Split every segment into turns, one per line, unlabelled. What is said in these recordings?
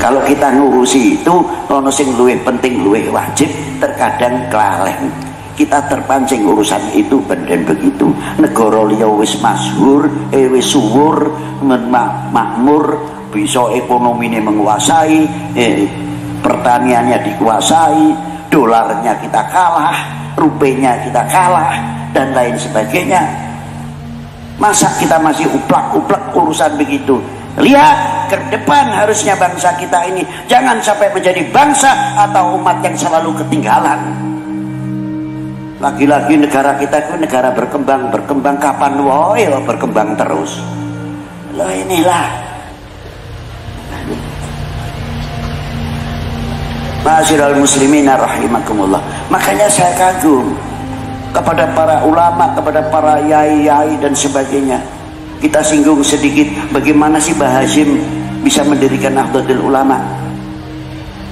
Kalau kita ngurusi itu ono sing luwih penting, luwih wajib, terkadang kelalen. Kita terpancing urusan itu dan begitu. Negara liya wis masyhur, wis suwur, makmur, bisa ekonominya menguasai, pertaniannya dikuasai, dolarnya kita kalah, rupiahnya kita kalah, dan lain sebagainya. Masa kita masih uplak-uplak urusan begitu? Lihat ke depan, harusnya bangsa kita ini jangan sampai menjadi bangsa atau umat yang selalu ketinggalan. Lagi-lagi negara kita itu negara berkembang kapan wae berkembang terus. Loh inilah. Ma'asyiral muslimin rahimakumullah. Makanya saya kagum kepada para ulama, kepada para yai-yai dan sebagainya. Kita singgung sedikit bagaimana sih Mbah Hasyim bisa mendirikan Nahdlatul Ulama.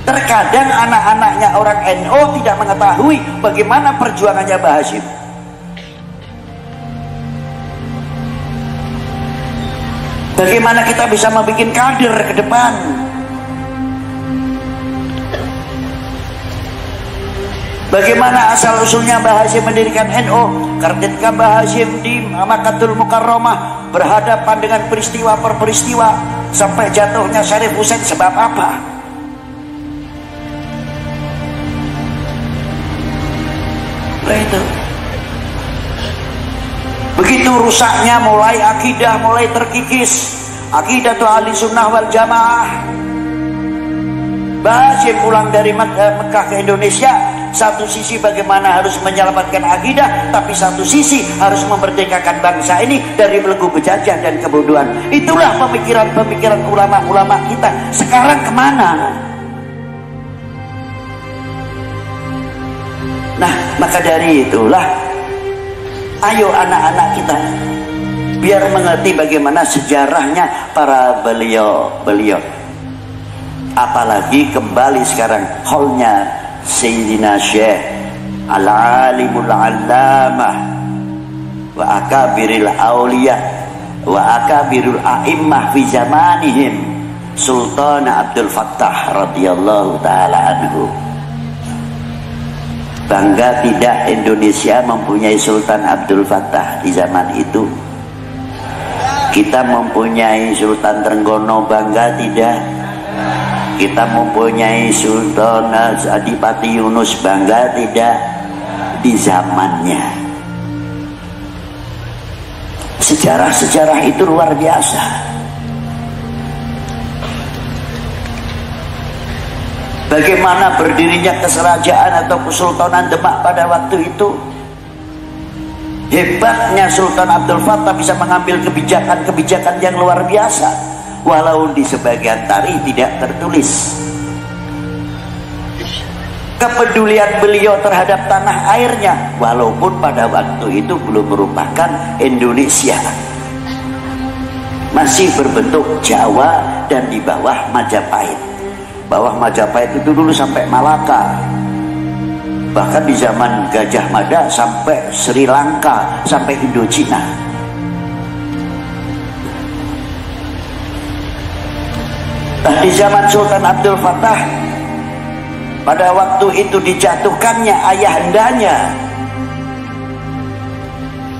Terkadang anak-anaknya orang NU tidak mengetahui bagaimana perjuangannya Mbah Hasyim. Bagaimana kita bisa membuat kader ke depan. Bagaimana asal-usulnya Mbah Hasyim mendirikan NU? Karena ketika Mbah Hasyim di Makkahul Mukarramah berhadapan dengan peristiwa per peristiwa sampai jatuhnya Syarif Husain sebab apa? Itu. Begitu rusaknya mulai akidah, mulai terkikis. Akidah itu ahli sunnah wal jamaah. Mbah Hasyim pulang dari Mekah ke Indonesia, satu sisi bagaimana harus menyelamatkan akidah, tapi satu sisi harus memerdekakan bangsa ini dari belenggu penjajah dan kebodohan. Itulah pemikiran-pemikiran ulama-ulama kita. Sekarang kemana? Nah, maka dari itulah, ayo anak-anak kita biar mengerti bagaimana sejarahnya para beliau. Apalagi kembali sekarang haulnya Sayyidina Syekh Al-Alimul Allamah wa akabiril awliya wa akabirul a'immah fi zamanihim Sultan Abdul Fattah radhiyallahu ta'ala anhu. Bangga tidak Indonesia mempunyai Sultan Abdul Fattah di zaman itu? Kita mempunyai Sultan Trenggono, bangga tidak? Kita mempunyai Sultan Adipati Yunus, bangga tidak? Di zamannya. Sejarah-sejarah itu luar biasa. Bagaimana berdirinya keserajaan atau kesultanan Demak pada waktu itu? Hebatnya Sultan Abdul Fattah bisa mengambil kebijakan-kebijakan yang luar biasa, walau di sebagian tarikh tidak tertulis. Kepedulian beliau terhadap tanah airnya, walaupun pada waktu itu belum merupakan Indonesia, masih berbentuk Jawa dan di bawah Majapahit. Bawah Majapahit itu dulu sampai Malaka, bahkan di zaman Gajah Mada sampai Sri Lanka, sampai Indochina. Nah, di zaman Sultan Abdul Fattah, pada waktu itu dijatuhkannya ayahandanya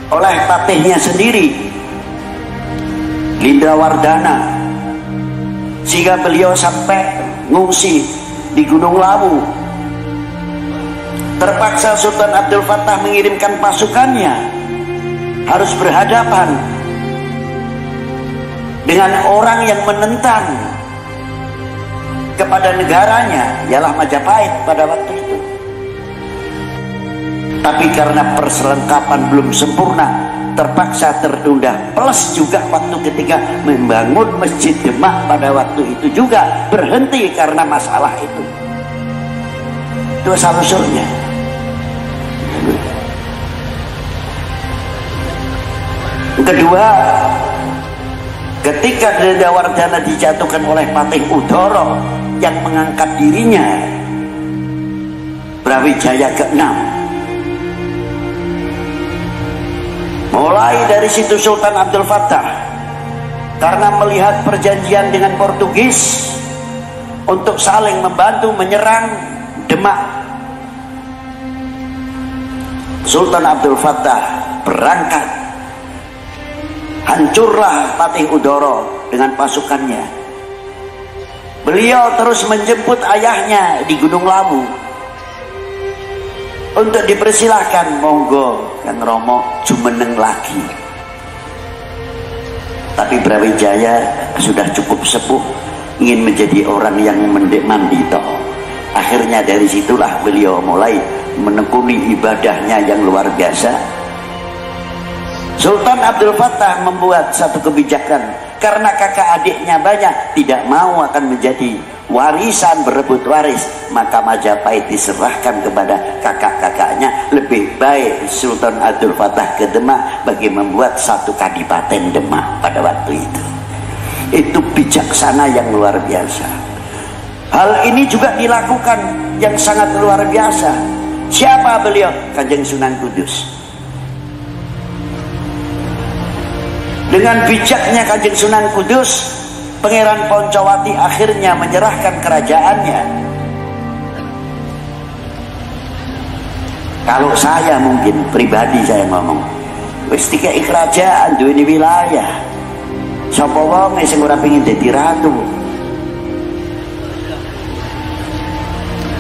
oleh patihnya sendiri, Lindrawardana, sehingga beliau sampai ngungsi di Gunung Lawu. Terpaksa Sultan Abdul Fattah mengirimkan pasukannya, harus berhadapan dengan orang yang menentang kepada negaranya, ialah Majapahit pada waktu itu. Tapi karena perselengkapan belum sempurna, terpaksa tertunda. Plus juga waktu ketika membangun Masjid Demak pada waktu itu juga berhenti karena masalah itu. Itu asal-usulnya. Kedua, ketika Lindrawardana dijatuhkan oleh Patih Udara yang mengangkat dirinya Brawijaya ke-6, mulai dari situ Sultan Abdul Fattah karena melihat perjanjian dengan Portugis, untuk saling membantu menyerang Demak. Sultan Abdul Fattah berangkat, hancurlah Patih Udoro dengan pasukannya. Beliau terus menjemput ayahnya di Gunung Lawu untuk dipersilahkan, monggo Kang Romo jumeneng lagi. Tapi Brawijaya sudah cukup sepuh, ingin menjadi orang yang mandito. Akhirnya dari situlah beliau mulai menekuni ibadahnya yang luar biasa. Sultan Abdul Fattah membuat satu kebijakan, karena kakak adiknya banyak, tidak mau akan menjadi warisan, berebut waris, maka Majapahit diserahkan kepada kakak-kakaknya. Lebih baik Sultan Abdul Fattah ke Demak bagi membuat satu kadipaten Demak pada waktu itu. Itu bijaksana yang luar biasa. Hal ini juga dilakukan yang sangat luar biasa. Siapa beliau? Kanjeng Sunan Kudus. Dengan bijaknya Kanjeng Sunan Kudus, Pangeran Poncowati akhirnya menyerahkan kerajaannya. Kalau saya mungkin pribadi saya ngomong, wis dikai kerajaan duweni wilayah. Sapa wong sing ora pengin dadi ratu?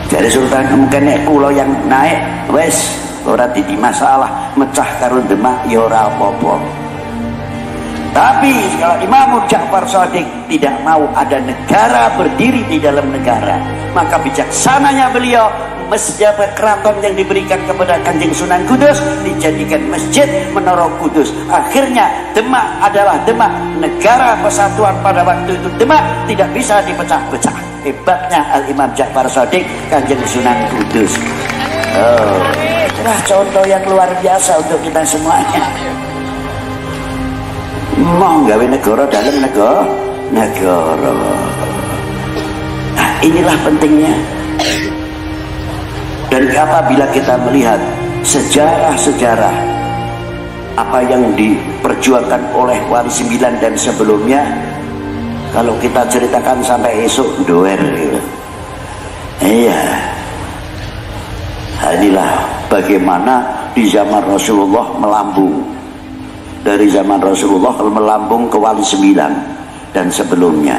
Jadi Sultan mungkin nek kula yang naik wis ora dadi masalah, mecah karo Demak ya ora apa-apa. Tapi kalau Imam Ja'far Shadiq tidak mau ada negara berdiri di dalam negara, maka bijaksananya beliau masjid keraton yang diberikan kepada Kanjeng Sunan Kudus dijadikan masjid Menara Kudus. Akhirnya Demak adalah Demak, negara persatuan pada waktu itu. Demak tidak bisa dipecah-pecah. Hebatnya Al-Imam Ja'far Shadiq, Kanjeng Sunan Kudus. Itulah contoh yang luar biasa untuk kita semuanya. Mau gawe negara dalam negara. Nah, inilah pentingnya. Dan apabila kita melihat sejarah-sejarah apa yang diperjuangkan oleh Wali Sembilan dan sebelumnya, kalau kita ceritakan sampai esok doer gitu. Iya. Inilah bagaimana di zaman Rasulullah melambung. Dari zaman Rasulullah melambung ke Wali Sembilan dan sebelumnya.